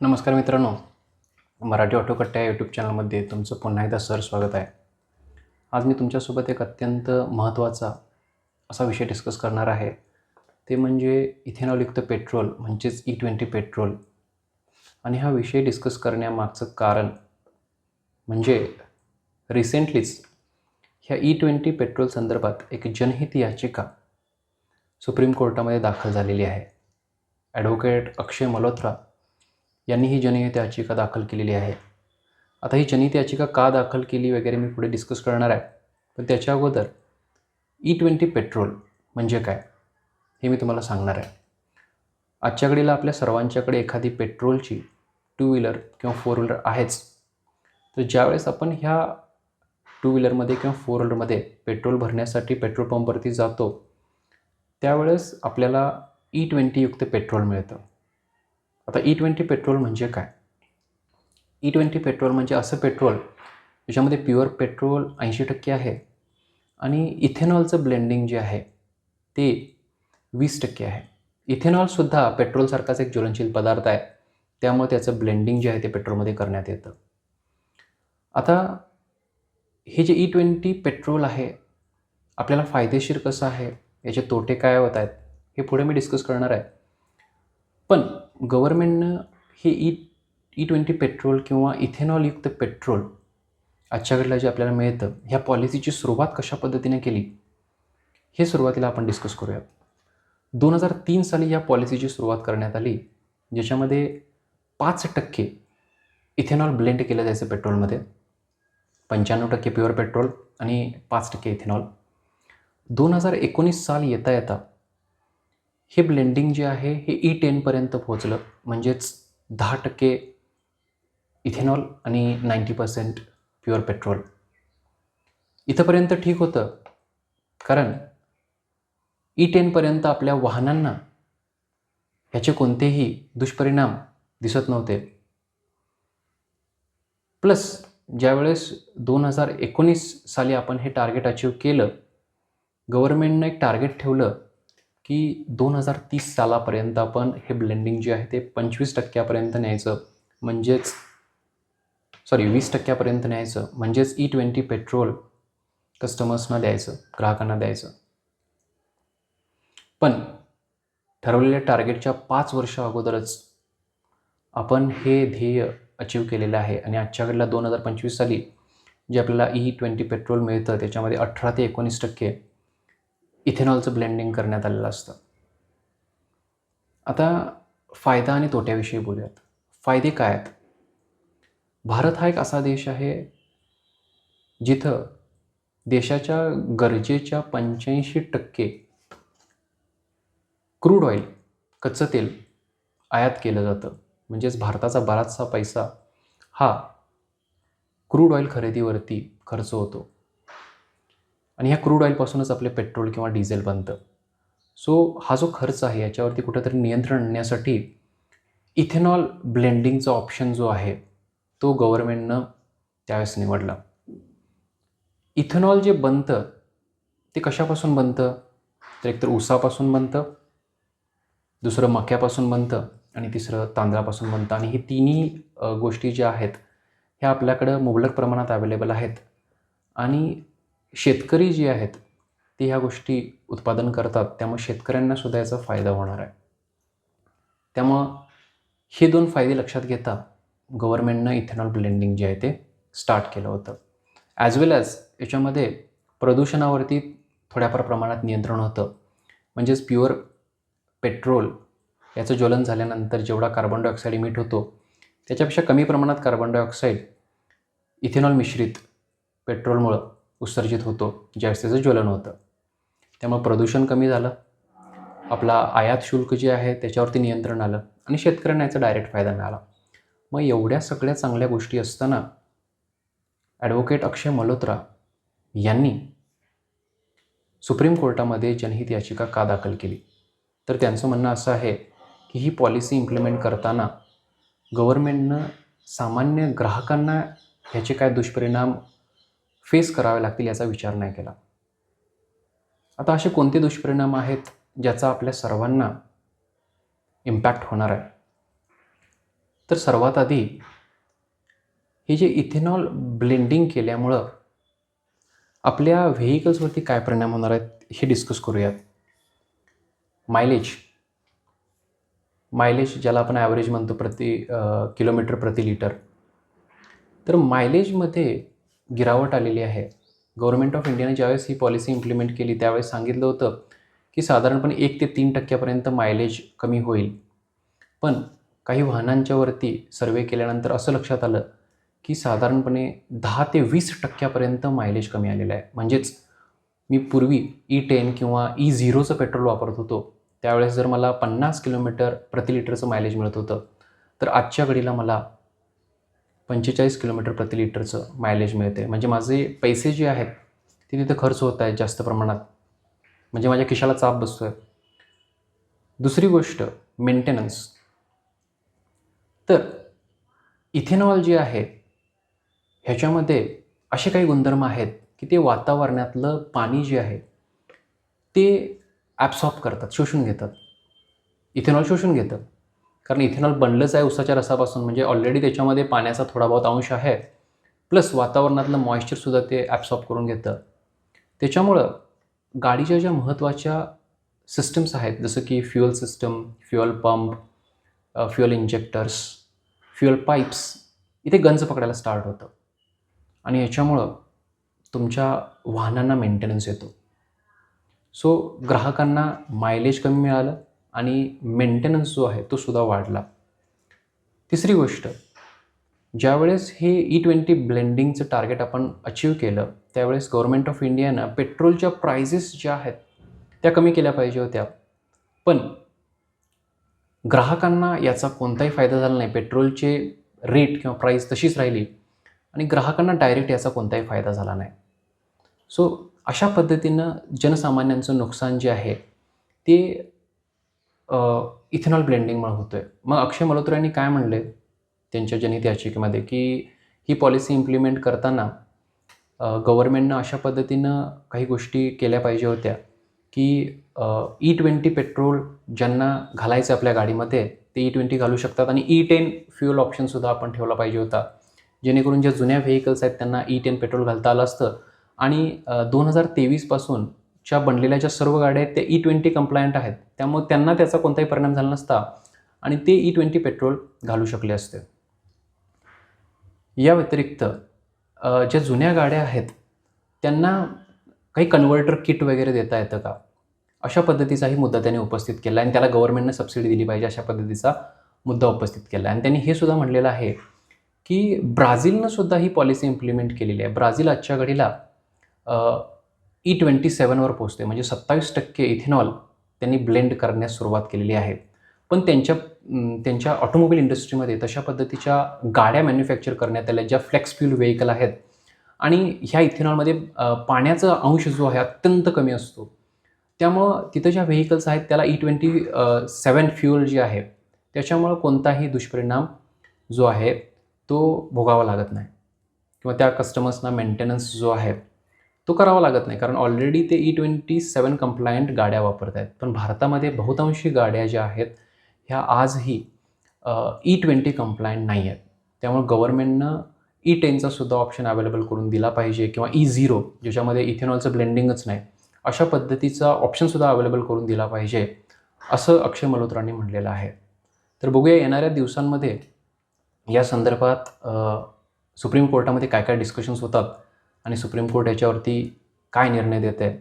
नमस्कार मित्रांनो, मराठी ऑटोकट्टा या यूट्यूब चॅनलमध्ये तुमचं पुन्हा एकदा स्वागत आहे. आज मी तुमच्यासोबत एक अत्यंत महत्त्वाचा असा विषय डिस्कस करणार आहे. ते म्हणजे इथेनॉलयुक्त पेट्रोल म्हणजेच E20 पेट्रोल. आणि हा विषय डिस्कस करण्यामागचं कारण म्हणजे रिसेंटलीच ह्या E20 पेट्रोल संदर्भात एक जनहित याचिका सुप्रीम कोर्टामध्ये दाखल झालेली आहे. ॲडव्होकेट अक्षय मल्होत्रा यांनी ही जनहित याचिका दाखल केलेली आहे. आता ही जनहित याचिका का दाखल केली वगैरे मी पुढे डिस्कस करणार आहे. पण त्याच्या अगोदर E20 पेट्रोल म्हणजे काय हे मी तुम्हाला सांगणार आहे. आजच्या घडीला आपल्या सर्वांच्याकडे एखादी पेट्रोलची 2 व्हीलर किंवा 4 व्हीलर आहेच. तर ज्यावेळेस आपण ह्या 2 व्हीलरमध्ये किंवा 4 व्हीलरमध्ये पेट्रोल भरण्यासाठी पेट्रोल पंपवरती जातो, त्यावेळेस आपल्याला E20 युक्त पेट्रोल मिळतं. आता E20 पेट्रोल म्हणजे काय? E20 पेट्रोल म्हणजे असं पेट्रोल ज्याच्यामध्ये प्युअर पेट्रोल 80% आहे आणि इथेनॉलचं ब्लेंडिंग जे आहे ते 20% आहे. इथेनॉलसुद्धा पेट्रोलसारखाच एक ज्वलनशील पदार्थ आहे, त्यामुळे त्याचं ब्लेंडिंग जे आहे ते पेट्रोलमध्ये करण्यात येतं. आता हे जे E20 पेट्रोल आहे आपल्याला फायदेशीर कसं आहे, याचे तोटे काय होत आहेत, हे पुढे मी डिस्कस करणार आहे. पण गव्हर्नमेंटनं हे E20 पेट्रोल किंवा इथेनॉलयुक्त पेट्रोल आजच्या घडीला जे आपल्याला मिळतं, ह्या पॉलिसीची सुरुवात कशा पद्धतीने केली हे सुरुवातीला आपण डिस्कस करूयात. 2003 साली या पॉलिसीची सुरुवात करण्यात आली, ज्याच्यामध्ये 5% इथेनॉल ब्लेंड केलं जायचं पेट्रोलमध्ये. 95% प्युअर पेट्रोल आणि 5% इथेनॉल. 2019 साल येता येता हे ब्लेंडिंग जे आहे हे E10 पर्यंत पोहोचलं, म्हणजेच 10% इथेनॉल आणि 90% प्युअर पेट्रोल. इथंपर्यंत ठीक होतं, कारण E10 पर्यंत आपल्या वाहनांना ह्याचे कोणतेही दुष्परिणाम दिसत नव्हते. प्लस ज्यावेळेस 2019 साली आपण हे टार्गेट अचीव केलं, गव्हर्नमेंटनं एक टार्गेट ठेवलं की 2030 सालापर्यंत आपण हे ब्लेंडिंग जे आहे ते 25% न्यायचं, म्हणजेच 20% न्यायचं, म्हणजेच E20 पेट्रोल कस्टमर्सना द्यायचं, ग्राहकांना द्यायचं. पण ठरवलेल्या टार्गेटच्या 5 वर्ष अगोदरच आपण हे ध्येय अचीव केलेलं आहे. आणि आजच्या घडीला 2025 साली जे आपल्याला E20 पेट्रोल मिळतं, त्याच्यामध्ये 18 ते 19% इथेनॉलचं ब्लेंडिंग करण्यात आलेलं असतं. आता फायदा आणि तोट्याविषयी बोलूयात. फायदे काय आहेत? भारत हा एक असा देश आहे जिथं देशाच्या गरजेच्या 85% क्रूड ऑइल, कच्चं तेल आयात केलं जातं. म्हणजेच भारताचा बराचसा पैसा हा क्रूड ऑइल खरेदीवरती खर्च होतो आणि ह्या क्रूड ऑइलपासूनच आपले पेट्रोल किंवा डिझेल बनतं. सो हा जो खर्च आहे याच्यावरती कुठेतरी नियंत्रण आणण्यासाठी इथेनॉल ब्लेंडिंगचा ऑप्शन जो आहे तो गव्हर्नमेंटनं त्यावेळेस निवडला. इथेनॉल जे बनतं ते कशापासून बनतं? तर एकतर ऊसापासून बनतं, दुसरं मक्यापासून बनतं आणि तिसरं तांदळापासून बनतं. आणि ही तिन्ही गोष्टी ज्या आहेत ह्या आपल्याकडं मुबलक प्रमाणात अवेलेबल आहेत आणि शेतकरी जे आहेत ते ह्या गोष्टी उत्पादन करतात, त्यामुळे शेतकऱ्यांनासुद्धा याचा फायदा होणार आहे. त्यामुळं हे 2 फायदे लक्षात घेता गव्हर्नमेंटनं इथेनॉल ब्लेंडिंग जे आहे ते स्टार्ट केलं होतं. ॲज वेल ॲज याच्यामध्ये प्रदूषणावरती थोड्याफार प्रमाणात नियंत्रण होतं. म्हणजेच प्युअर पेट्रोल याचं ज्वलन झाल्यानंतर जेवढा कार्बन डायऑक्साईड इमिट होतो त्याच्यापेक्षा कमी प्रमाणात कार्बन डायऑक्साईड इथेनॉल मिश्रित पेट्रोलमुळं उत्सर्जित होतो ज्यावेळेस त्याचं ज्वलन होतं. त्यामुळे प्रदूषण कमी झालं, आपला आयात शुल्क जे आहे त्याच्यावरती नियंत्रण आलं आणि शेतकऱ्यांना याचा डायरेक्ट फायदा मिळाला. मग एवढ्या सगळ्या चांगल्या गोष्टी असताना ॲडव्होकेट अक्षय मल्होत्रा यांनी सुप्रीम कोर्टामध्ये जनहित याचिका का दाखल केली? तर त्यांचं म्हणणं असं आहे की ही पॉलिसी इम्प्लिमेंट करताना गव्हर्नमेंटनं सामान्य ग्राहकांना ह्याचे काय दुष्परिणाम फेस करावे लागतील याचा विचार नाही केला. आता असे कोणते दुष्परिणाम आहेत ज्याचा आपल्या सर्वांना इम्पॅक्ट होणार आहे? तर सर्वात आधी हे जे इथेनॉल ब्लेंडिंग केल्यामुळं आपल्या व्हेइकल्सवरती काय परिणाम होणार आहेत हे डिस्कस करूयात. मायलेज ज्याला आपण ॲव्हरेज म्हणतो किलोमीटर प्रति लिटर. तर मायलेजमध्ये गिरावट आलेली आहे. गव्हर्नमेंट ऑफ इंडियाने ज्यावेळेस ही पॉलिसी इम्प्लिमेंट केली त्यावेळेस सांगितलं होतं की साधारणपणे 1 ते 3% मायलेज कमी होईल. पण काही वाहनांच्यावरती सर्वे केल्यानंतर असं लक्षात आलं की साधारणपणे 10 ते 20% मायलेज कमी आलेलं आहे. म्हणजेच मी पूर्वी E10 किंवा E0चं पेट्रोल वापरत होतो, त्यावेळेस जर मला 50 किलोमीटर प्रति लिटरचं मायलेज मिळत होतं, तर आजच्या घडीला मला 45 किलोमीटर प्रति लिटरचं मायलेज मिळते. म्हणजे माझे पैसे जे आहेत ते तिथे खर्च होत आहेत जास्त प्रमाणात. म्हणजे माझ्या खिशाला चाप बसतो आहे. दुसरी गोष्ट मेंटेनन्स. तर इथेनॉल जे आहे ह्याच्यामध्ये असे काही गुणधर्म आहेत की ते वातावरणातलं पाणी जे आहे ते ॲब्सॉर्ब करतात, शोषून घेतात. इथेनॉल शोषून घेतं. कारण इथेनॉल बनलंच आहे उसाच्या रसापासून, म्हणजे ऑलरेडी त्याच्यामध्ये पाण्याचा थोडा बहुत अंश आहे. प्लस वातावरणातलं मॉइश्चरसुद्धा ते ॲब्सॉर्ब करून घेतं. त्याच्यामुळं गाडीच्या ज्या महत्त्वाच्या सिस्टम्स आहेत जसं की fuel system, fuel pump, fuel injectors, fuel pipes इथे गंज पकडायला स्टार्ट होतं. आणि याच्यामुळं तुमच्या वाहनांना मेंटेनन्स येतो. सो ग्राहकांना मायलेज कमी मिळालं आणि मेंटेनन्स जो आहे तो सुद्धा वाढला. तिसरी गोष्ट, ज्यावेळेस हे E20 ब्लेंडिंगचं टार्गेट आपण अचीव केलं त्यावेळेस गव्हर्नमेंट ऑफ इंडियानं पेट्रोलच्या प्राइजेस ज्या आहेत त्या कमी केल्या पाहिजे होत्या. पण ग्राहकांना याचा कोणताही फायदा झाला नाही. पेट्रोलचे रेट किंवा प्राईस तशीच राहिली आणि ग्राहकांना डायरेक्ट याचा कोणताही फायदा झाला नाही. सो अशा पद्धतीनं जनसामान्यांचं नुकसान जे आहे ते इथेनॉल ब्लेंडिंगमुळे होतं आहे. मग अक्षय मल्होत्रा यांनी काय म्हणले त्यांच्या जनहित याचिकेमध्ये की ही पॉलिसी इम्प्लिमेंट करताना गव्हर्नमेंटनं अशा पद्धतीनं काही गोष्टी केल्या पाहिजे होत्या की E20 पेट्रोल ज्यांना घालायचं आपल्या गाडीमध्ये ते E20 घालू शकतात आणि E10 फ्युअल ऑप्शनसुद्धा आपण ठेवला पाहिजे होता. जेणेकरून ज्या जुन्या व्हेइकल्स आहेत त्यांना E10 पेट्रोल घालता आलं असतं आणि 2023 पासूनच्या बनलेल्या ज्या सर्व गाड्या आहेत त्या E20 कंप्लायंट आहेत. त्यामुळे त्यांना त्याचा कोणताही परिणाम झाला नसता आणि ते E20 पेट्रोल घालू शकले असते. या व्यतिरिक्त ज्या जुन्या गाड्या आहेत त्यांना काही कन्व्हर्टर किट वगैरे देता येतं का? अशा पद्धतीचाही मुद्दा त्यांनी उपस्थित केला आणि त्याला गव्हर्नमेंटनं सबसिडी दिली पाहिजे अशा पद्धतीचा मुद्दा उपस्थित केला. आणि त्यांनी हे सुद्धा म्हणलेलं आहे की ब्राझीलनं सुद्धा ही पॉलिसी इम्प्लिमेंट केलेली आहे. ब्राझील आजच्या घडीला E27वर पोहोचते, म्हणजे 27% इथेनॉल त्यांनी ब्लेंड करण्यास सुरुवात केलेली आहे. पण त्यांच्या ऑटोमोबाईल इंडस्ट्रीमध्ये तशा पद्धतीच्या गाड्या मॅन्युफॅक्चर करण्यात आल्या ज्या फ्लेक्स फ्युल व्हेइकल आहेत आणि ह्या इथेनॉलमध्ये पाण्याचा अंश जो आहे अत्यंत कमी असतो. त्यामुळं तिथं ज्या व्हेइकल्स आहेत त्याला E27 फ्युअल जे आहे त्याच्यामुळं कोणताही दुष्परिणाम जो आहे तो भोगावा लागत नाही किंवा त्या कस्टमर्सना मेंटेनन्स जो आहे तो करावा लागत नाही. कारण ऑलरेडी ते E27 कंप्लायंट गाड्या वापरत आहेत. पण भारतामध्ये बहुतांशी गाड्या ज्या आहेत ह्या आजही E20 कंप्लायंट नाही आहेत. त्यामुळे गव्हर्नमेंटनं E10चा सुद्धा ऑप्शन अवेलेबल करून दिला पाहिजे किंवा E0 ज्याच्यामध्ये इथेनॉलचं ब्लेंडिंगच नाही अशा पद्धतीचा ऑप्शनसुद्धा अवेलेबल करून दिला पाहिजे असं अक्षय मल्होत्रांनी म्हटलेलं आहे. तर बघूया येणाऱ्या दिवसांमध्ये या संदर्भात सुप्रीम कोर्टामध्ये काय काय डिस्कशन्स होतात आणि सुप्रीम कोर्ट याच्यावरती काय निर्णय देत आहे.